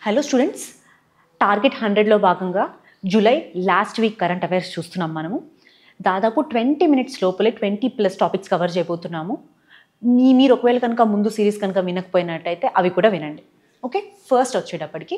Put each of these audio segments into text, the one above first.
Hello students, target 100లో భాగంగా July last week current affairs చూస్తున్నాం. మనము దాదాపు 20 మినిట్స్ లోపలే 20+ టాపిక్స్ కవర్ చేయబోతున్నాము. మీరు ఒకవేళ కనుక ముందు సిరీస్ కనుక వినకపోయినట్టయితే అవి కూడా వినండి. ఓకే, ఫస్ట్ వచ్చేటప్పటికి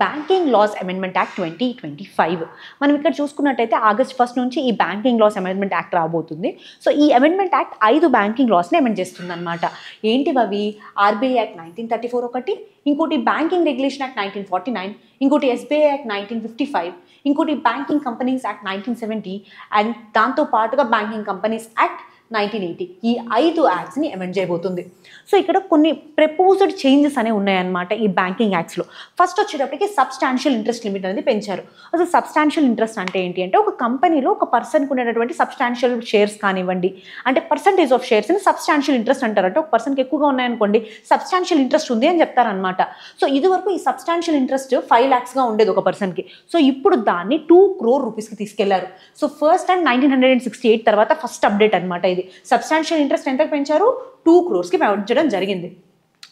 బ్యాంకింగ్ లాస్ అమెండ్మెంట్ యాక్ట్ 2025. మనం ఇక్కడ చూసుకున్నట్టయితే ఆగస్ట్ 1 నుంచి ఈ బ్యాంకింగ్ లాస్ అమెండ్మెంట్ యాక్ట్ రాబోతుంది. సో ఈ అమెండ్మెంట్ యాక్ట్ 5 బ్యాంకింగ్ లాస్ని అమెండ్ చేస్తుంది అనమాట. ఏంటివి అవి? ఆర్బీఐ యాక్ట్ 1934 ఒకటి, ఇంకోటి బ్యాంకింగ్ రెగ్యులేషన్ యాక్ట్ 1949, ఇంకోటి ఎస్బీఐ యాక్ట్ 1955, ఇంకోటి బ్యాంకింగ్ కంపెనీస్ యాక్ట్ 1970 అండ్ దాంతో పాటుగా బ్యాంకింగ్ కంపెనీస్ యాక్ట్ 1980. ఈ 5 యాక్ట్స్ని అమెండ్ చేయబోతుంది. సో ఇక్కడ కొన్ని ప్రపోజ్డ్ చేంజెస్ అనేవి ఉన్నాయన్నమాట ఈ బ్యాంకింగ్ యాక్ట్స్లో. ఫస్ట్ వచ్చేటప్పటికి సబ్స్టాన్షియల్ ఇంట్రెస్ట్ లిమిట్ అనేది పెంచారు. అసలు సబ్స్టాన్షియల్ ఇంట్రెస్ట్ అంటే ఏంటి అంటే, ఒక కంపెనీలో ఒక పర్సన్కి ఉండేటటువంటి సబ్స్టాన్షియల్ షేర్స్ కానివ్వండి, అంటే పర్సంటేజ్ ఆఫ్ షేర్స్ని సబ్స్టాన్షియల్ ఇంట్రెస్ట్ అంటారు. అంటే ఒక పర్సన్కి ఎక్కువగా ఉన్నాయనుకోండి, సబ్స్టాన్షియల్ ఇంట్రెస్ట్ ఉంది అని చెప్తారనమాట. సో ఇదివరకు ఈ సబ్స్టాన్షియల్ ఇంట్రెస్ట్ 5 lakhsగా ఉండేది ఒక పర్సన్కి. సో ఇప్పుడు దాన్ని 2 crore rupeesకి తీసుకెళ్లారు. సో ఫస్ట్ టైం 1968 తర్వాత ఫస్ట్ అప్డేట్ అనమాట ఇది. సబ్స్టాన్షియల్ ఇంట్రెస్ట్ ఎంతకు పెంచారు? 2 crores పెంచడం జరిగింది.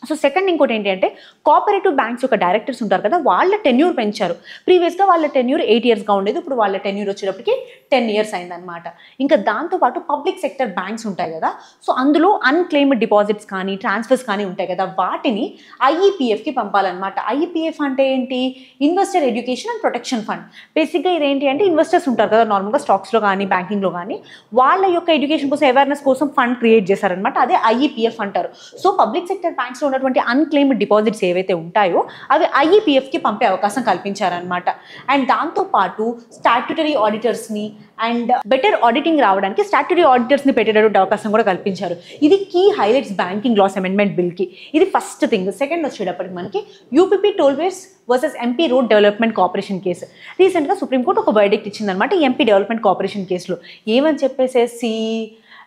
సో సెకండ్ ఇంకోటి ఏంటి అంటే, కోఆపరేటివ్ బ్యాంక్స్ యొక్క డైరెక్టర్స్ ఉంటారు కదా, వాళ్ళ టెన్యూర్ పెంచారు. ప్రీవియస్గా వాళ్ళ టెన్యూర్ 8 yearsగా ఉండేది, ఇప్పుడు వాళ్ళ టెన్యూర్ వచ్చేటప్పటికి 10 years అయిందనమాట. ఇంకా దాంతోపాటు పబ్లిక్ సెక్టర్ బ్యాంక్స్ ఉంటాయి కదా, సో అందులో అన్క్లెయిమ్డ్ డిపాజిట్స్ కానీ ట్రాన్స్ఫర్స్ కానీ ఉంటాయి కదా, వాటిని ఐఈపీఎఫ్కి పంపాలన్నమాట. ఐఈపీఎఫ్ అంటే ఏంటి? Investor education and protection fund. బేసిక్గా ఇదేంటి అంటే, ఇన్వెస్టర్స్ ఉంటారు కదా నార్మల్గా స్టాక్స్లో కానీ బ్యాంకింగ్లో కానీ, వాళ్ళ యొక్క ఎడ్యుకేషన్ కోసం అవేర్నెస్ కోసం ఫండ్ క్రియేట్ చేశారనమాట. అదే ఐఈపీఎఫ్ అంటారు. సో పబ్లిక్ సెక్టర్ బ్యాంక్స్లో ఉన్నటువంటి అన్క్లెయిమ్డ్ డిపాజిట్స్ ఏవైతే ఉంటాయో అవి ఐఈపీఎఫ్కి పంపే అవకాశం కల్పించారనమాట. అండ్ దాంతోపాటు స్టాట్యుటరీ ఆడిటర్స్ని అండ్ బెటర్ ఆడిటింగ్ రావడానికి స్టాట్యుటరీ ఆడిటర్స్ని పెట్టేటటువంటి అవకాశం కూడా కల్పించారు. ఇది key highlights banking laws amendment బిల్కి. ఇది ఫస్ట్ థింగ్. సెకండ్ వచ్చేటప్పటికి మనకి UPP tollways versus MP road development corporation case. రీసెంట్గా సుప్రీంకోర్టు ఒక వర్డిక్ట్ ఇచ్చిందనమాట ఈ ఎంపీ డెవలప్మెంట్ కార్పొరేషన్ కేసులో. ఏమని చెప్పేసేసి,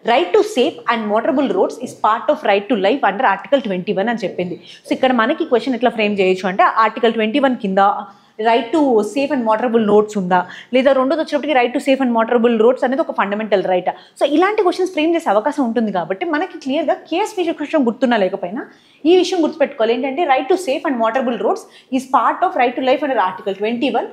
right to safe and motorable roads is part of right to life under article 21 అని చెప్పింది. సో ఇక్కడ మనకి క్వశ్చన్ ఎట్లా ఫ్రేమ్ చేయొచ్చు అంటే, ఆర్టికల్ 21 కింద right to safe and motorable roads ఉందా, లేదా రెండోది వచ్చేటప్పటికి right to safe and motorable roads అనేది ఒక ఫండమెంటల్ రైట్. సో ఇలాంటి క్వశ్చన్స్ ఫ్రేమ్ చేసే అవకాశం ఉంటుంది కాబట్టి మనకి క్లియర్గా కేస్ విషయం గుర్తున్నా లేకపోయినా ఈ విషయం గుర్తుపెట్టుకోవాలి. ఏంటంటే, right to safe and motorable roads is part of right to life under article 21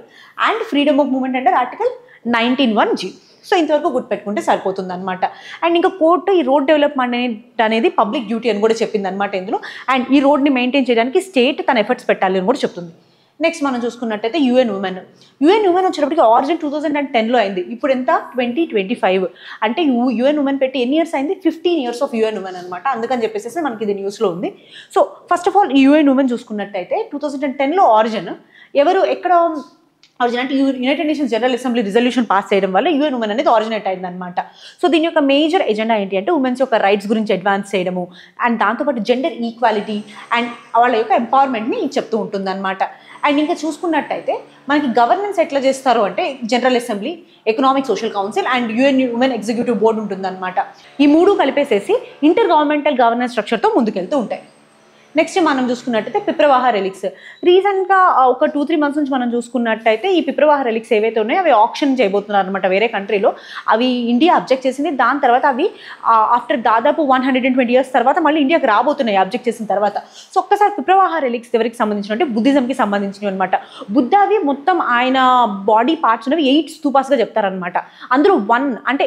and freedom of movement under article 19(1)(g). So ఇంతవరకు గుర్తుపెట్టుకుంటే సరిపోతుంది అనమాట. అండ్ ఇంకా కోర్టు ఈ రోడ్ డెవలప్మెంట్ అనేది పబ్లిక్ డ్యూటీ అని కూడా చెప్పింది అనమాట ఇందులో. అండ్ ఈ రోడ్ని మెయింటైన్ చేయడానికి స్టేట్ తన ఎఫర్ట్స్ పెట్టాలి అని కూడా చెప్తుంది. నెక్స్ట్ మనం చూసుకున్నట్టయితే యుఎన్ ఉమెన్ వచ్చేటప్పటికి ఆరిజిన్ 2010లో అయింది. ఇప్పుడు ఎంత? 2025. అంటే యుఎన్ ఉమెన్ పెట్టి ఎన్ని ఇయర్స్ అయింది? 15 years ఆఫ్ యుఎన్ ఉమెన్ అనమాట. అందుకని చెప్పేసి మనకి ఇది న్యూస్లో ఉంది. సో ఫస్ట్ ఆఫ్ ఆల్ ఈ యుఎన్ ఉమెన్ చూసుకున్నట్టయితే 2010లో ఆరిజిన్ ఎక్కడ ఆరిజిన్ అంటే United nations general assembly resolution pass చేయడం వల్ల యుఎన్ ఉమెన్ అనేది ఆరిజినేట్ అయిందనమాట. సో దీని యొక్క మేజర్ ఎజెండా ఏంటి అంటే, ఉమెన్స్ యొక్క రైట్స్ గురించి అడ్వాన్స్ చేయడము అండ్ దాంతోపాటు జెండర్ ఈక్వాలిటీ అండ్ వాళ్ళ యొక్క ఎంపవర్మెంట్ని చెప్తూ ఉంటుందన్నమాట. అండ్ ఇంకా చూసుకున్నట్టయితే మనకి గవర్నెన్స్ ఎట్లా చేస్తారు అంటే, general assembly, economic social council and UN women executive board ఉంటుందన్నమాట. ఈ మూడు కలిపేసేసి ఇంటర్ గవర్నమెంటల్ గవర్నెన్స్ స్ట్రక్చర్తో ముందుకెళ్తూ ఉంటాయి. నెక్స్ట్ మనం చూసుకున్నట్టయితే పిప్రవాహ రెలిక్స్. రీసెంట్గా ఒక 2-3 months నుంచి మనం చూసుకున్నట్టయితే ఈ పిప్రవాహ రెలిక్స్ ఏవైతే ఉన్నాయో అవి ఆప్షన్ చేయబోతున్నారు అనమాట వేరే కంట్రీలో. అవి ఇండియా అబ్జెక్ట్ చేసింది. దాని తర్వాత అవి ఆఫ్టర్ దాదాపు 120 years తర్వాత మళ్ళీ ఇండియాకి రాబోతున్నాయి అబ్జెక్ట్ చేసిన తర్వాత. సో ఒక్కసారి పిప్రవాహ రెలిక్స్ ఎవరికి సంబంధించిన అంటే బుద్ధిజంకి సంబంధించినవి అనమాట. బుద్ధావి మొత్తం ఆయన బాడీ పార్ట్స్ అనేవి 8 స్తూపాస్గా చెప్తారనమాట. అందులో 1 అంటే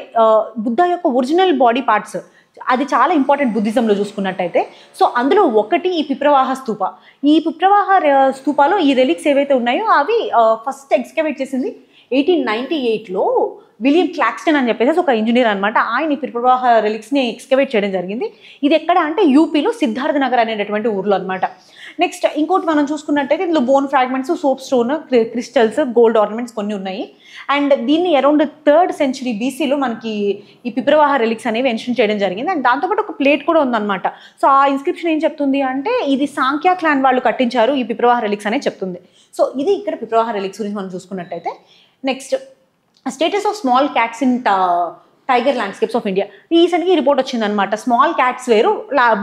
బుద్ధ యొక్క ఒరిజినల్ బాడీ పార్ట్స్, అది చాలా ఇంపార్టెంట్ బుద్ధిజంలో చూసుకున్నట్టయితే. సో అందులో ఒకటి ఈ పిప్రవాహ స్తూప. ఈ పిప్రవాహ స్తూపాలో ఈ రెలిక్స్ ఏవైతే ఉన్నాయో అవి ఫస్ట్ ఎక్స్కవేట్ చేసింది 1898లో విలియం క్లాక్స్టన్ అని చెప్పేసి ఒక ఇంజనీర్ అనమాట. ఆయన ఈ పిప్రవాహ రెలిక్స్ని ఎక్స్కవేట్ చేయడం జరిగింది. ఇది ఎక్కడ అంటే యూపీలో సిద్ధార్థ నగర్ అనేటటువంటి ఊర్లో అనమాట. నెక్స్ట్ ఇంకోటి మనం చూసుకున్నట్టయితే ఇందులో bone fragments, soap stone, crystals, gold ornaments కొన్ని ఉన్నాయి. అండ్ దీన్ని అరౌండ్ 3rd century BCలో మనకి ఈ పిప్రవాహ రెలిక్స్ అనేవి మెన్షన్ చేయడం జరిగింది. అండ్ దాంతోపాటు ఒక ప్లేట్ కూడా ఉందన్నమాట. సో ఆ ఇన్స్క్రిప్షన్ ఏం చెప్తుంది అంటే, ఇది సాంఖ్యా క్లాన్ వాళ్ళు కట్టించారు ఈ పిప్రవాహ రెలిక్స్ అనేది చెప్తుంది. సో ఇది ఇక్కడ పిప్రవాహ రెలిక్స్ గురించి మనం చూసుకున్నట్టయితే. Next status of small cats in tiger landscapes of India. రీసెంట్గా ఈ రిపోర్ట్ వచ్చిందనమాట. స్మాల్ క్యాట్స్ వేరు,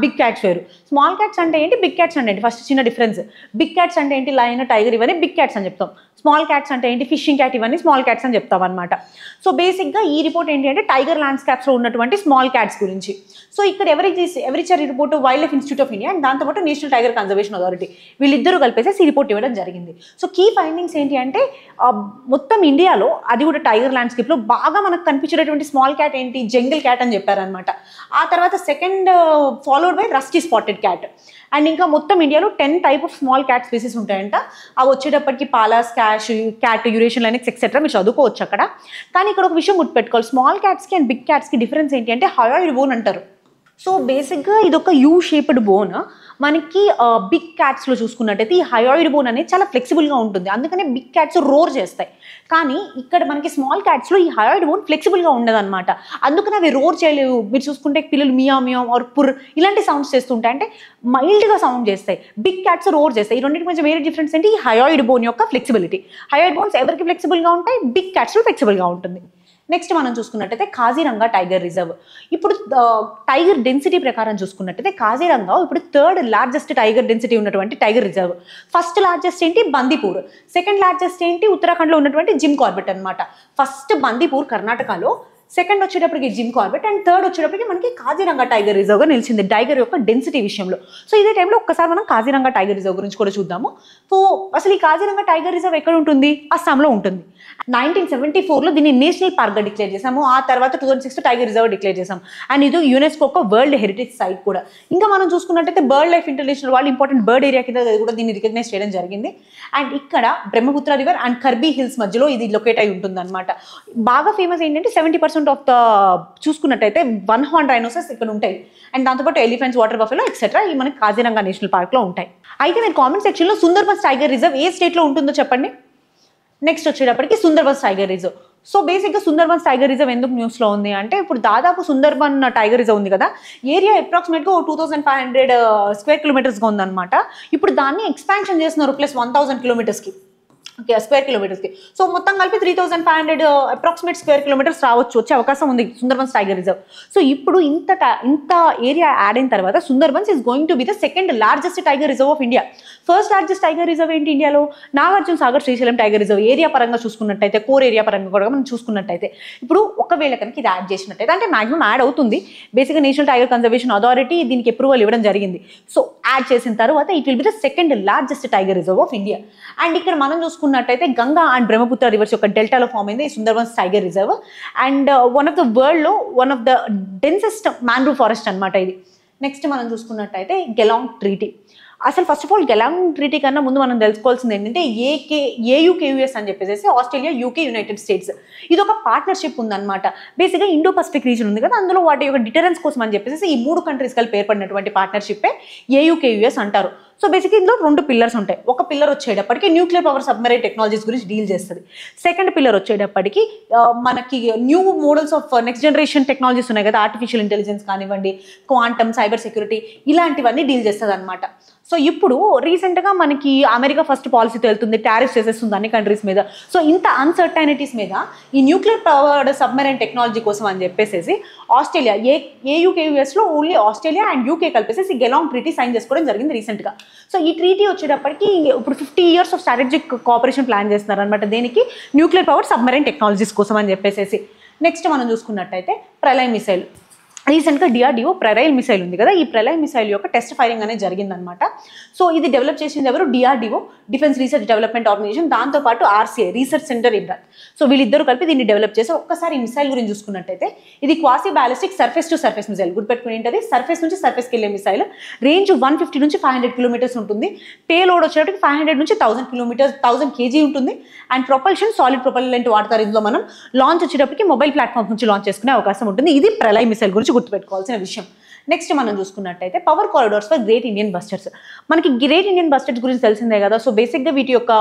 బిగ్ క్యాట్స్ వేరు. స్మాల్ క్యాట్స్ అంటే ఏంటి, బిగ్ క్యాట్స్ అంటే ఏంటి, ఫస్ట్ చిన్న డిఫరెన్స్. బిగ్ క్యాట్స్ అంటే ఏంటి, లయన్, టైగర్ ఇవన్నీ బిగ్ క్యాట్స్ అని చెప్తాం. స్మాల్ క్యాట్స్ అంటే ఏంటి, ఫిషింగ్ క్యాట్ ఇవన్నీ స్మాల్ క్యాట్స్ అని చెప్తాం అనమాట. సో బేసిక్గా ఈ రిపోర్ట్ ఏంటి అంటే టైగర్ ల్యాండ్స్కేప్స్లో ఉన్నటువంటి స్మాల్ క్యాట్స్ గురించి. సో ఇక్కడ ఎవరిచ్చారు ఈ report, wild life institute of India and దాంతోపాటు నేషనల్ టైగర్ కన్జర్వేషన్ అథారిటీ, వీళ్ళిద్దరూ కలిపేసి ఈ రిపోర్ట్ ఇవ్వడం జరిగింది. సో కీ ఫైండింగ్స్ ఏంటి అంటే మొత్తం ఇండియాలో, అది కూడా టైగర్ ల్యాండ్స్కేప్లో బాగా మనకు కనిపించేటటువంటి స్మాల్ క్యాట్ ఏంటి, జంగిల్ క్యాట్ అని చెప్పారనమాట. ఆ తర్వాత second followed by rusty spotted cat. And ఇంకా మొత్తం ఇండియాలో 10 type of small cat species ఉంటాయంట. అవి వచ్చేటప్పటికి Palas, cat, Eurasian Linux etcetera, మీరు చదువుకోవచ్చు అక్కడ. కానీ ఇక్కడ ఒక విషయం గుర్తుపెట్టుకోవాలి, స్మాల్ క్యాట్స్కి అండ్ బిగ్ క్యాట్స్కి డిఫరెన్స్ ఏంటి అంటే హయాయిడ్ బోన్ అంటారు. సో బేసిక్గా ఇది ఒక యూ షేప్డ్ బోన్. మనకి బిగ్ క్యాట్స్లో చూసుకున్నట్టయితే ఈ హయాయిడ్ బోన్ అనేది చాలా ఫ్లెక్సిబుల్గా ఉంటుంది, అందుకనే బిగ్ క్యాట్స్ రోర్ చేస్తాయి. కానీ ఇక్కడ మనకి స్మాల్ క్యాట్స్లో ఈ హయాయిడ్ బోన్ ఫ్లెక్సిబుల్గా ఉండదు అనమాట, అందుకని అవి రోర్ చేయలేవు. మీరు చూసుకుంటే పిల్లలు మియా మియా ఆర్ పుర్ ఇలాంటి సౌండ్స్ చేస్తుంటాయి, అంటే మైల్డ్గా సౌండ్ చేస్తాయి. బిగ్ క్యాట్స్ రోర్ చేస్తాయి. ఈ రెండింటి మధ్య వేరే డిఫరెన్స్ ఏంటి, ఈ హయాయిడ్ బోన్ యొక్క ఫ్లెక్సిబిలిటీ. హయాయిడ్ బోన్స్ ఎవరికి ఫ్లెక్సిబుల్గా ఉంటాయి, బిగ్ క్యాట్స్లో ఫ్లెక్సిబుల్గా ఉంటుంది. నెక్స్ట్ మనం చూసుకున్నట్టయితే కాజీరంగా టైగర్ రిజర్వ్. ఇప్పుడు టైగర్ డెన్సిటీ ప్రకారం చూసుకున్నట్టయితే కాజీరంగా ఇప్పుడు 3rd లార్జెస్ట్ టైగర్ డెన్సిటీ ఉన్నటువంటి టైగర్ రిజర్వ్. ఫస్ట్ లార్జెస్ట్ ఏంటి, బందీపూర్. సెకండ్ లార్జెస్ట్ ఏంటి, ఉత్తరాఖండ్లో ఉన్నటువంటి జిమ్ కార్బెట్ అనమాట. ఫస్ట్ బందీపూర్ కర్ణాటకలో, సెకండ్ వచ్చేటప్పటికి జిమ్ కార్బెట్, అండ్ థర్డ్ వచ్చేటప్పటికి మనకి కాజీరంగా టైగర్ రిజర్వ్గా నిలిచింది టైగర్ యొక్క డెన్సిటీ విషయంలో. సో ఇదే టైంలో ఒక్కసారి మనం కాజీరంగా టైగర్ రిజర్వ్ గురించి కూడా చూద్దాము. సో అసలు ఈ కాజీరంగా టైగర్ రిజర్వ్ ఎక్కడ ఉంటుంది, అస్సాంలో ఉంటుంది. 1974లో దీన్ని నేషనల్ పార్క్గా డిక్లేర్ చేసాము. ఆ తర్వాత 2006 టైగర్ రిజర్వ్ డిక్లేర్ చేసాం. అండ్ ఇది యునెస్కో ఒక వరల్డ్ హెరిటేజ్ సైట్ కూడా. ఇంకా మనం చూసుకున్నట్టయితే బర్డ్ లైఫ్ ఇంటర్నేషనల్ వాళ్ళు ఇంపార్టెంట్ బర్డ్ ఏరియా కింద కూడా దీన్ని రికగ్నైజ్ చేయడం జరిగింది. అండ్ ఇక్కడ Brahmaputra river and Karbi hills మధ్యలో ఇది లొకేట్ అయి ఉంటుంది అనమాట. బాగా ఫేమస్ ఏంటంటే 70% ఆఫ్ ద చూసుకున్నట్టయితే 1 హార్న్ రైనోసెస్ ఇక్కడ ఉంటాయి. అండ్ దాంతోపాటు ఎలిఫెంట్స్, వాటర్ బఫెలో ఎక్సెట్రా ఈ మనకి కాజీరంగా నేషనల్ పార్క్లో ఉంటాయి. అయితే మీరు కామెంట్ సెక్షన్లో సుందర్బన్స్ టైగర్ రిజర్వ్ ఏ స్టేట్లో ఉంటుందో చెప్పండి. నెక్స్ట్ వచ్చేటప్పటికి సుందర్బన్స్ టైగర్ రిజర్వ్. సో బేసిక్గా సుందర్బన్స్ టైగర్ రిజర్వ్ ఎందుకు న్యూస్లో ఉంది అంటే ఇప్పుడు దాదాపు సుందర్బన్ టైగర్ రిజర్వ్ ఉంది కదా, ఏరియా అప్రాక్సిమేట్గా 2500 స్క్వేర్ కిలోమీటర్స్గా ఉందన్నమాట. ఇప్పుడు దాన్ని ఎక్స్పాన్షన్ చేస్తున్నారు ప్లస్ 1000 కిలోమీటర్స్కి, స్క్వేర్ కిలోమీటర్స్కి. సో మొత్తం కలిపి 3500 అప్రాక్సిమేట్ స్క్వేర్ కిలోమీటర్స్ వచ్చే అవకాశం ఉంది సుందర్బన్స్ టైగర్ రిజర్వ్. సో ఇప్పుడు ఇంత ఏరియా యాడ్ అయిన తర్వాత Sundarbans is going to be the second largest tiger reserve of India. First largest tiger reserve ఏంటి ఇండియాలో, Nagarjuna Sagar Srisailam tiger reserve. Area పరంగా చూసుకున్నట్టయితే, కోర్ ఏరియా పరంగా కూడా మనం చూసుకున్నట్టయితే, ఇప్పుడు ఒకవేళ కనుక ఇది యాడ్ చేసినట్టయితే, అంటే మాక్సిమం యాడ్ అవుతుంది. బేసిక్గా నేషనల్ టైగర్ కన్జర్వేషన్ అథారిటీ దీనికి అప్రూవల్ ఇవ్వడం జరిగింది. సో యాడ్ చేసిన తర్వాత it will be the second largest tiger reserve of India. And ఇక్కడ మనం చూసుకున్నట్టయితే గంగా అండ్ బ్రహ్మపుత్ర రివర్స్ యొక్క డెల్టాలో ఫామ్ అయింది ఈ Sundarbans tiger reserve. And one of the వరల్డ్లో one of the densest mangrove forest అనమాట ఇది. నెక్స్ట్ మనం చూసుకున్నట్టయితే గెలాంగ్ ట్రీటీ. అసలు first of all Geelong treaty కన్నా ముందు మనం తెలుసుకోవాల్సింది ఏంటంటే ఏయుకేయుఎస్ అని చెప్పేసి ఆస్ట్రేలియా, యూకే, యునైటెడ్ స్టేట్స్ ఇది ఒక పార్ట్నర్షిప్ ఉందన్నమాట. బేసిక్గా ఇండో పసిఫిక్ రీజన్ ఉంది కదా, అందులో వాటి యొక్క డిటరెన్స్ కోసం అని చెప్పేసి ఈ 3 కంట్రీస్ కలిపి ఏర్పడినటువంటి పార్ట్నర్షిప్పే ఏయుకేయుఎస్ అంటారు. సో బేసిక్గా ఇందులో 2 పిల్లర్స్ ఉంటాయి. ఒక పిల్లర్ వచ్చేటప్పటికి న్యూక్లియర్ పవర్ సబ్మెరైన్ టెక్నాలజీస్ గురించి డీల్ చేస్తుంది. సెకండ్ పిల్లర్ వచ్చేటప్పటికి మనకి new models of next generation technologies ఉన్నాయి కదా, ఆర్టిఫిషియల్ ఇంటెలిజెన్స్ కానివ్వండి, క్వాంటమ్, సైబర్ సెక్యూరిటీ ఇలాంటివన్నీ డీల్ చేస్తుంది అనమాట. సో ఇప్పుడు రీసెంట్గా మనకి అమెరికా ఫస్ట్ పాలసీతో వెళ్తుంది, టారిఫ్స్ చేసేస్తుంది అన్ని కంట్రీస్ మీద. సో ఇంత అన్సర్టైనిటీస్ మీద ఈ న్యూక్లియర్ పవర్డ్ సబ్మెరైన్ టెక్నాలజీ కోసం అని చెప్పేసి ఆస్ట్రేలియా, ఏయుకేయుఎస్లో ఓన్లీ ఆస్ట్రేలియా అండ్ యూకే కలిపేసి గెలాంగ్ ట్రీటీ సైన్ చేసుకోవడం జరిగింది రీసెంట్గా. సో ఈ ట్రీటీ వచ్చేటప్పటికి ఇప్పుడు 50 years of strategic cooperation plan చేస్తున్నారు అనమాట, దేనికి, న్యూక్లియర్ పవర్ సబ్మెరైన్ టెక్నాలజీస్ కోసం అని చెప్పేసి. నెక్స్ట్ మనం చూసుకున్నట్టయితే ప్రళయ్ మిసైల్. రీసెంట్గా డిఆర్డిఓ ప్రళయ్ మిసైల్ ఉంది కదా, ఈ ప్రళయ్ మిసైల్ యొక్క టెస్ట్ ఫైరింగ్ అనేది జరిగిందనమాట. సో ఇది డెవలప్ చేసింది ఎవరు, DRDO, defence research development organisation, దాంతోపాటు RCI, research centre Imarat. So వీళ్ళిద్దరు కలిపి దీన్ని డెవలప్ చేసి ఒక్కసారి ఈ మిసైల్ గురించి చూసుకున్నట్టయితే ఇది quasi ballistic surface to surface missile. గుర్తుపెట్టుకుని ఏంటది, సర్ఫేస్ నుంచి సర్ఫేస్కి వెళ్ళే మిసైల్. రేంజ్ 150 నుంచి 500 కిలోమీటర్స్ ఉంటుంది. పే లోడ్ వచ్చేటప్పటికి 500 నుంచి 1000 kg ఉంటుంది. అండ్ ప్రొపల్షన్ సాలిడ్ ప్రొపల్లెంట్ వాడతారు ఇందులో. మనం లాంచ్ వచ్చేటప్పటికి మొబైల్ ప్లాట్ఫామ్స్ నుంచి లాంచ్ చేసుకునే అవకాశం ఉంటుంది. ఇది ప్రళయ్ మిసైల్ గురించి గుర్తుపెట్టుకోవాల్సిన విషయం. నెక్స్ట్ మనం చూసుకున్నట్టయితే power corridors for great Indian busters. మనకి గ్రేట్ ఇండియన్ బస్టర్స్ గురించి తెలిసిందే కదా. సో బేసిక్గా వీటి యొక్క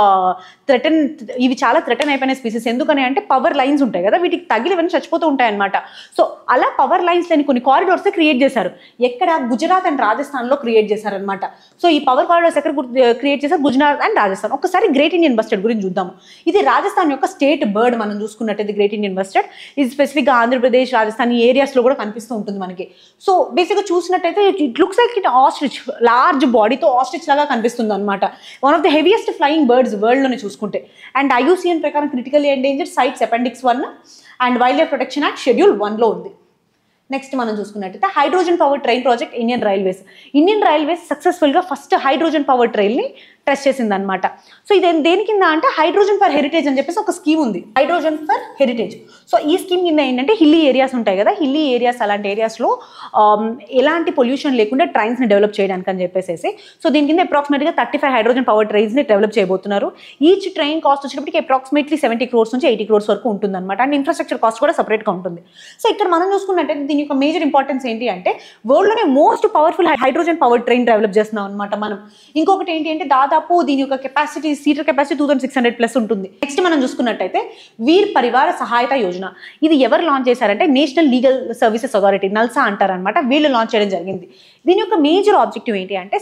ఇవి చాలా థ్రెటన్ అయిపోయిన స్పీసెస్. ఎందుకని అంటే పవర్ లైన్స్ ఉంటాయి కదా, వీటికి తగిలివన్నీ చచ్చిపోతూ ఉంటాయి అనమాట. సో అలా పవర్ లైన్స్ లేని కొన్ని కారిడార్స్ క్రియేట్ చేశారు. ఎక్కడ? గుజరాత్ అండ్ రాజస్థాన్లో క్రియేట్ చేశారనమాట. సో ఈ పవర్ కారిడార్స్ ఎక్కడ క్రియేట్ చేశారు? గుజరాత్ అండ్ రాజస్థాన్. ఒకసారి గ్రేట్ ఇండియన్ బస్టర్డ్ గురించి చూద్దాము. ఇది రాజస్థాన్ యొక్క స్టేట్ బర్డ్. మనం చూసుకున్నట్టయితే గ్రేట్ ఇండియన్ బస్టర్డ్ ఇది స్పెసిఫిక్గా ఆంధ్రప్రదేశ్, రాజస్థాన్ ఈ ఏరియాస్లో కూడా కనిపిస్తూ ఉంటుంది మనకి. సో బేసిక్గా చూసినట్టయితే it looks like it ostrich, large బాడీతో ఆస్ట్రిచ్ లాగా కనిపిస్తుంది అనమాట. One of the heaviest flying birds వరల్డ్లోనే చూసుకుంటే. అండ్ ఐయుసిఎన్ ప్రకారం critically endangered CITES appendix 1 and wildlife protection act schedule 1లో ఉంది. నెక్స్ట్ మనం చూసుకున్నట్టయితే hydrogen power train project Indian railways సక్సెస్ఫుల్గా ఫస్ట్ హైడ్రోజన్ పవర్ ట్రైన్ని టెస్ట్ చేసింది అనమాట. సో ఇది దేని కింద అంటే హైడ్రోజన్ ఫర్ హెరిటేజ్ అని చెప్పేసి ఒక స్కీమ్ ఉంది, హైడ్రోజన్ ఫర్ హెరిటేజ్. సో ఈ స్కీమ్ కింద ఏంటంటే హిల్లీ ఏరియాస్ ఉంటాయి కదా, హిల్లీ ఏరియాస్ అలాంటి ఏరియాస్లో ఎలాంటి పొల్యూషన్ లేకుండా ట్రైన్స్ని డెవలప్ చేయడానికి అని చెప్పేసి. సో దీని కింద అప్రాక్సిమేట్గా 35 హైడ్రోజన్ పవర్ ట్రైన్స్ని డెవలప్ చేయబోతున్నారు. ఈచ్ ట్రైన్ కాస్ట్ వచ్చేటప్పటికి అప్రాక్సిమేట్లీ 70 crores నుంచి 80 crores వరకు ఉంటుంది అనమాట. అండ్ ఇన్ఫ్రాస్ట్రక్చర్ కాస్ట్ కూడా సపరేట్గా ఉంటుంది. సో ఇక్కడ మనం చూసుకున్నట్టయితే దీని యొక్క మేజర్ ఇంపార్టెన్స్ ఏంటి అంటే వరల్డ్లోనే most powerful hydrogen power train develop చేస్తున్నాం అనమాట మనం. ఇంకొకటి ఏంటి అంటే దాదాపు దీని యొక్క కెపాసిటీ, సీటర్ కెపాసిటీ 2600+ ఉంటుంది. నెక్స్ట్ మనం చూసుకున్నట్టయితే వీర్ పరివార సహాయత యోజన. ఇది ఎవరు లాంచ్ చేశారంటే national legal services authority, NALSA అంటారనమాట. వీళ్ళు లాంచ్ చేయడం జరిగింది. దీని యొక్క మేజర్ ఆబ్జెక్టివ్ ఏంటి అంటే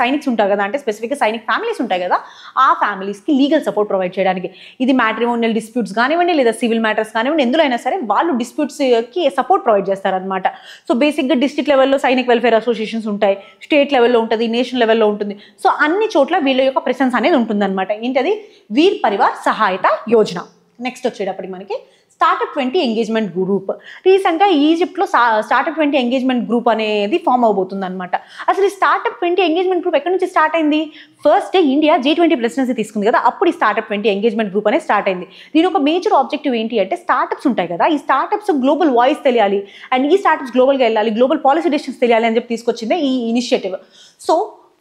సైనిక్స్ ఉంటారు కదా, అంటే స్పెసిఫిక్గా సైనిక్ ఫ్యామిలీస్ ఉంటాయి కదా, ఆ ఫ్యామిలీస్కి లీగల్ సపోర్ట్ ప్రొవైడ్ చేయడానికి. ఇది మ్యాట్రిమోనియల్ డిస్ప్యూట్స్ కానివ్వండి లేదా సివిల్ మ్యాటర్స్ కానివ్వండి, ఎందులో అయినా సరే వాళ్ళు డిస్ప్యూట్స్కి సపోర్ట్ ప్రొవైడ్ చేస్తారనమాట. సో బేసిక్గా డిస్ట్రిక్ట్ లెవెల్లో సైనిక్ వెల్ఫేర్ అసోసియేషన్స్ ఉంటాయి, స్టేట్ లెవెల్లో ఉంటుంది, నేషనల్ లెవెల్లో ఉంటుంది. సో అన్ని చోట్ల వీళ్ళ యొక్క ప్రెసెన్స్ అనేది ఉంటుందన్నమాట. ఏంటది? వీర్ పరివార్ సహాయత యోజన. నెక్స్ట్ వచ్చేటప్పటికి మనకి స్టార్టప్ 20 ఎంగేజ్మెంట్ గ్రూప్. రీసెంట్గా ఈజిప్ట్లో స్టార్టప్ 20 ఎంగేజ్మెంట్ గ్రూప్ అనేది ఫామ్ అవబోతుంది అనమాట. అసలు ఈ స్టార్టప్ 20 ఎంగేజ్మెంట్ గ్రూప్ ఎక్కడి నుంచి స్టార్ట్ అయింది? ఫస్ట్ ఇండియా G20 ప్రెసిడెన్సీ తీసుకుంది కదా, అప్పుడు ఈ స్టార్టప్ 20 ఎంగేజ్మెంట్ గ్రూప్ అనేది స్టార్ట్ అయింది. దీని ఒక మేజర్ ఆబ్జెక్టివ్ ఏంటి అంటే స్టార్టప్స్ ఉంటాయి కదా, ఈ స్టార్టప్స్ గ్లోబల్ వాయిస్ తెలియాలి అండ్ ఈ స్టార్టప్స్ గ్లోబల్గా వెళ్ళాలి, గ్లోబల్ పాలసీ డెసిషన్స్ తెలియాలి అని చెప్పి తీసుకొచ్చిందే ఈ ఇనిషియేటివ్. సో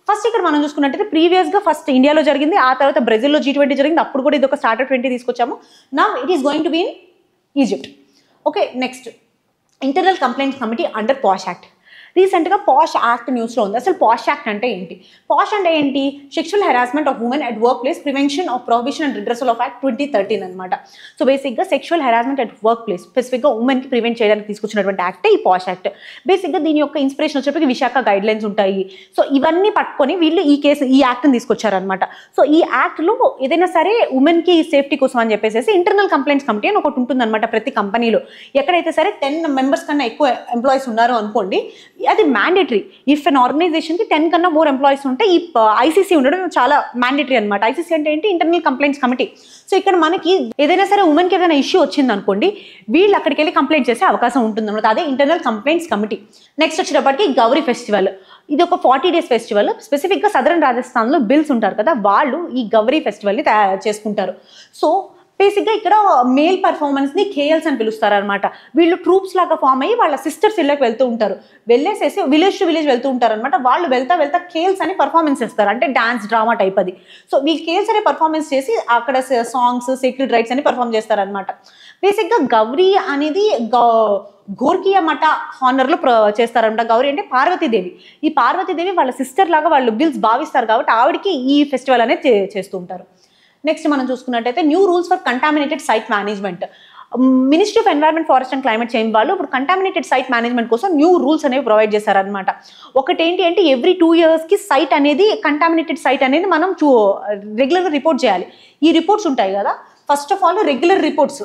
ఫస్ట్ ఇక్కడ మనం చూసుకున్నట్టయితే ప్రీవియస్గా ఫస్ట్ ఇండియాలో జరిగింది, ఆ తర్వాత బ్రెజిల్లో G20 జరిగింది, అప్పుడు కూడా ఇది ఒక స్టార్టప్ 20 తీసుకొచ్చాము. Now it is going to be in Egypt. Okay, next internal complaints committee under POSH act. రీసెంట్గా పాష్ యాక్ట్ న్యూస్లో ఉంది. అసలు పాష్ యాక్ట్ అంటే ఏంటి? పాష్ అంటే ఏంటి? Sexual harassment of women at work place, prevention of prohibition and redressal of act 2013 అనమాట. So బేసిక్గా sexual harassment at work place, స్పెసిఫిక్గా ఉమెన్కి ప్రివెంట్ చేయడానికి తీసుకొచ్చినటువంటి యాక్టే ఈ పాష్ యాక్ట్. బేసిక్గా దీని యొక్క ఇన్స్పిరేషన్ వచ్చేప్పటికి విశాఖ గైడ్ లైన్స్ ఉంటాయి. సో ఇవన్నీ పట్టుకొని వీళ్ళు ఈ యాక్ట్ని తీసుకొచ్చారనమాట. సో ఈ యాక్ట్లో ఏదైనా సరే ఉమెన్కి సేఫ్టీ కోసం అని చెప్పేసి ఇంటర్నల్ కంప్లైంట్స్ కమిటీ అని ఒకటి ఉంటుందన్నమాట ప్రతి కంపెనీలో. ఎక్కడైతే సరే 10 members కన్నా ఎక్కువ ఎంప్లాయీస్ ఉన్నారు అనుకోండి, అది మ్యాండేటరీ. ఇఫ్ అన్ ఆర్గనైజేషన్కి 10 కన్నా మోర్ ఎంప్లాయీస్ ఉంటే ఈ ఐసీసీ ఉండడం చాలా మ్యాండేటరీ అనమాట. ఐసీసీ అంటే ఏంటి? Internal complaints committee. సో ఇక్కడ మనకి ఏదైనా సరే ఉమెన్కి ఏదైనా ఇష్యూ వచ్చింది అనుకోండి, వీళ్ళు అక్కడికి వెళ్ళి కంప్లైంట్ చేసే అవకాశం ఉంటుంది అనమాట. అదే ఇంటర్నల్ కంప్లైంట్స్ కమిటీ. నెక్స్ట్ వచ్చేటప్పటికి గౌరీ ఫెస్టివల్. ఇది ఒక 40 days ఫెస్టివల్. స్పెసిఫిక్గా సదరన్ రాజస్థాన్లో బిల్స్ ఉంటారు కదా, వాళ్ళు ఈ గౌరీ ఫెస్టివల్ని తయారు చేసుకుంటారు. సో బేసిక్గా ఇక్కడ మేల్ పర్ఫార్మెన్స్ని కేఎల్స్ అని పిలుస్తారు అనమాట. వీళ్ళు ట్రూప్స్ లాగా ఫామ్ అయ్యి వాళ్ళ సిస్టర్స్ ఇళ్ళకి వెళ్తూ ఉంటారు, వెళ్ళేసేసి విలేజ్ టు విలేజ్ వెళ్తూ ఉంటారు అనమాట. వాళ్ళు వెళ్తా కేల్స్ అని పర్ఫార్మెన్స్ చేస్తారు, అంటే డాన్స్ డ్రామా టైప్ అది. సో వీళ్ళు కేల్స్ అనే పర్ఫార్మెన్స్ చేసి అక్కడ సాంగ్స్, సీక్రెట్ రైట్స్ అని పర్ఫార్మ్ చేస్తారనమాట. బేసిక్గా గౌరీ అనేది గోర్కియా మఠ హానర్లో చేస్తారనమాట. గౌరీ అంటే పార్వతీదేవి. ఈ పార్వతీదేవి వాళ్ళ సిస్టర్ లాగా వాళ్ళు బిల్స్ భావిస్తారు కాబట్టి ఆవిడకి ఈ ఫెస్టివల్ అనేది చేస్తూ ఉంటారు. నెక్స్ట్ మనం చూసుకున్నట్టయితే new rules for contaminated site management. Ministry of environment, forest and climate change వాళ్ళు ఇప్పుడు కంటామినేటెడ్ సైట్ మేనేజ్మెంట్ కోసం న్యూ రూల్స్ అనేవి ప్రొవైడ్ చేశారనమాట. ఒకటి ఏంటి అంటే ఎవ్రీ 2 yearsకి సైట్ అనేది, కంటామినేటెడ్ సైట్ అనేది మనం రెగ్యులర్గా రిపోర్ట్ చేయాలి. ఈ రిపోర్ట్స్ ఉంటాయి కదా, first of all regular reports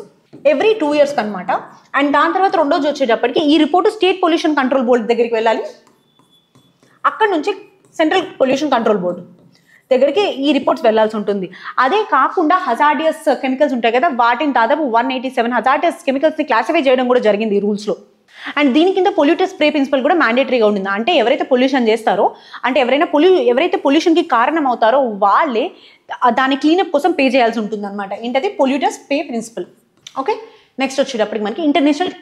every 2 yearsకి అనమాట. అండ్ దాని తర్వాత రెండోది వచ్చేటప్పటికి ఈ report state pollution control board దగ్గరికి వెళ్ళాలి. అక్కడ నుంచి సెంట్రల్ పొల్యూషన్ కంట్రోల్ బోర్డు దగ్గరికి ఈ రిపోర్ట్స్ వెళ్లాల్సి ఉంటుంది. అదే కాకుండా హజార్డియస్ కెమికల్స్ ఉంటాయి కదా, వాటిని దాదాపు 187 హజార్డియస్ కెమికల్స్ని క్లాసిఫై చేయడం కూడా జరిగింది ఈ రూల్స్లో. అండ్ దీని కింద పొల్యూటర్ స్ప్రే ప్రిన్సిపల్ కూడా మ్యాండేటరీగా ఉండింది. అంటే ఎవరైతే పొల్యూషన్ చేస్తారో, అంటే ఎవరైతే పొల్యూషన్కి కారణం అవుతారో వాళ్ళే దాని క్లీనప్ కోసం పే చేయాల్సి ఉంటుంది అనమాట. ఏంటది? పొల్యూటర్ స్ప్రే ప్రిన్సిపల్. ఓకే, నెక్స్ట్ వచ్చేటప్పటికి మనకి ఇంటర్నేషనల్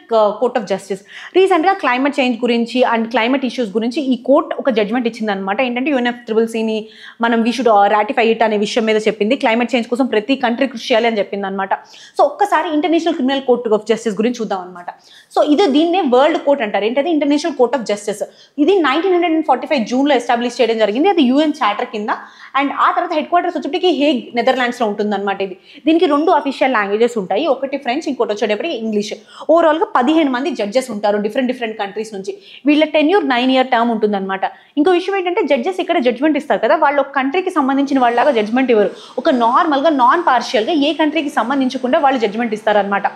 కోర్ట్ ఆఫ్ జస్టిస్. రీసెంట్గా క్లైమేట్ చేంజ్ గురించి అండ్ క్లైమేట్ ఇష్యూస్ గురించి ఈ కోర్ట్ ఒక జడ్జ్మెంట్ ఇచ్చిందనమాట. ఏంటంటే UNFCCCని మనం వీ షుడ్ రాటిఫై ఇట్ అనే విషయం మీద చెప్పింది. క్లైమేట్ చేంజ్ కోసం ప్రతి కంట్రీ కృషి చేయాలి అని చెప్పింది అనమాట. సో ఒక్కసారి international criminal court of justice గురించి చూద్దాం అనమాట. సో దీన్నే వరల్డ్ కోర్ట్ అంటారు. ఏంటది ఇంటర్నేషనల్ కోర్ట్ ఆఫ్ జస్టిస్. ఇది 1945 జూన్లో ఎస్టాబ్లిష్ చేయడం జరిగింది. అది UN చార్టర్ కింద. అండ్ ఆ తర్వాత హెడ్ క్వార్టర్స్ వచ్చేప్పటికి హేగ్, నెదర్లాండ్స్లో ఉంటుందన్నమాట. దీనికి 2 అఫీషియల్ లాంగ్వేజెస్ ఉంటాయి. ఒకటి ఫ్రెంచ్, ఇంకోటి వచ్చేటప్పటికి ఇంగ్లీష్. ఓవరాల్గా 15 మంది జడ్జెస్ ఉంటారు డిఫరెంట్ కంట్రీస్ నుంచి. వీళ్ళ టెన్యూర్ 9 year టర్మ్ ఉంటుందన్నమాట. ఇంకో విషయం ఏంటంటే జడ్జెస్ ఇక్కడ జడ్జ్మెంట్ ఇస్తారు కదా, వాళ్ళు ఒక కంట్రీకి సంబంధించిన వాళ్ళలాగా జడ్జ్మెంట్ ఇవ్వరు. ఒక నార్మల్గా నాన్ పార్షియల్గా ఏ కంట్రీకి సంబంధించకుండా వాళ్ళు జడ్జ్మెంట్ ఇస్తారనమాట.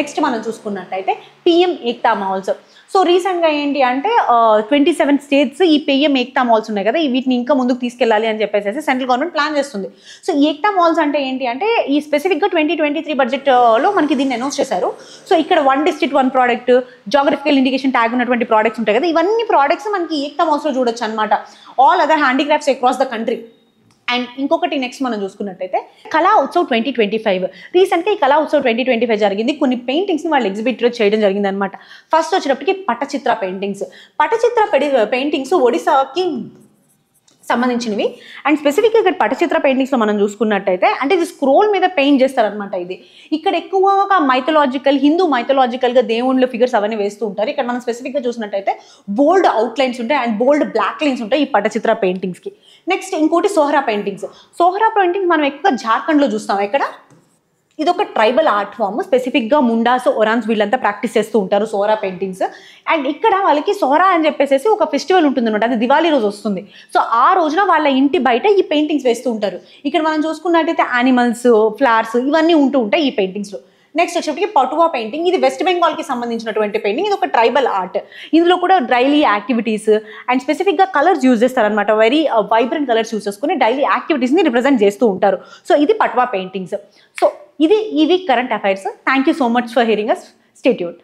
నెక్స్ట్ మనం చూసుకున్నట్టయితే PM ఏక్తా మాల్స్. సో రీసెంట్గా ఏంటి అంటే 27 states ఈ PM ఏక్తా మాల్స్ ఉన్నాయి కదా, వీటిని ఇంకా ముందుకు తీసుకెళ్ళాలి అని చెప్పేసి సెంట్రల్ గవర్నమెంట్ ప్లాన్ చేస్తుంది. సో ఏక్తా మాల్స్ అంటే ఏంటి అంటే ఈ స్పెసిఫిక్గా 2023 బడ్జెట్లో మనకి దీన్ని అనౌన్స్ చేశారు. సో ఇక్కడ 1 district 1 product, geographical indication tag ఉన్నటువంటి ప్రోడక్ట్స్ ఉంటాయి కదా, ఇవన్నీ ప్రోడక్ట్స్ మనకి ఏక్తా మాల్స్లో చూడొచ్చు అనమాట. All other handicrafts across the country. And ఇంకొకటి నెక్స్ట్ మనం చూసుకున్నట్టయితే కళా ఉత్సవ్ 2025. రీసెంట్గా ఈ కళా ఉత్సవ్ 2025 జరిగింది. కొన్ని పెయింటింగ్స్ని వాళ్ళు ఎగ్జిబిట్ చేయడం జరిగింది అనమాట. ఫస్ట్ వచ్చేటప్పటికి పటచిత్ర పెయింటింగ్స్. పటచిత్ర పెయింటింగ్స్ ఒడిశాకి సంబంధించినవి. అండ్ స్పెసిఫిక్గా ఇక్కడ పటచిత్ర పెయింటింగ్స్లో మనం చూసుకున్నట్టయితే అంటే ఇది స్క్రోల్ మీద పెయింట్ చేస్తారనమాట. ఇక్కడ ఎక్కువగా హిందూ మైథలాజికల్గా దేవుళ్ళ ఫిగర్స్ అవన్నీ వేస్తూ ఉంటారు. ఇక్కడ మనం స్పెసిఫిక్గా చూసినట్టయితే బోల్డ్ అవుట్లైన్స్ ఉంటాయి అండ్ బోల్డ్ బ్లాక్ లైన్స్ ఉంటాయి ఈ పటచిత్ర పెయింటింగ్స్కి. నెక్స్ట్ ఇంకోటి సోహరా పెయింటింగ్స్. సోహరా పెయింటింగ్స్ మనం ఎక్కువ జార్ఖండ్లో చూస్తాం. ఎక్కడ ఇది ఒక ట్రైబల్ ఆర్ట్ ఫామ్. స్పెసిఫిక్గా ముండాస్, ఒరాన్స్ వీళ్ళంతా ప్రాక్టీస్ చేస్తూ ఉంటారు సోహరా పెయింటింగ్స్. అండ్ ఇక్కడ వాళ్ళకి సోహరా అని చెప్పేసి ఒక ఫెస్టివల్ ఉంటుంది అనమాట. అది దివాళీ రోజు వస్తుంది. సో ఆ రోజున వాళ్ళ ఇంటి బయట ఈ పెయింటింగ్స్ వేస్తూ ఉంటారు. ఇక్కడ మనం చూసుకున్నట్టయితే యానిమల్స్, ఫ్లవర్స్ ఇవన్నీ ఉంటూ ఉంటాయి ఈ పెయింటింగ్స్లో. నెక్స్ట్ వచ్చేప్పటికి పటువా పెయింటింగ్. ఇది వెస్ట్ బెంగాల్కి సంబంధించినటువంటి పెయింటింగ్. ఇది ఒక ట్రైబల్ ఆర్ట్. ఇందులో కూడా డైలీ యాక్టివిటీస్ అండ్ స్పెసిఫిక్గా కలర్స్ యూజ్ చేస్తారనమాట. వెరీ వైబ్రెంట్ కలర్స్ యూజ్ చేసుకుని డైలీ యాక్టివిటీస్ని రిప్రజెంట్ చేస్తూ ఉంటారు. సో ఇది పటువా పెయింటింగ్స్. సో ఇవి current affairs. Thank you so much for hearing us. Stay tuned.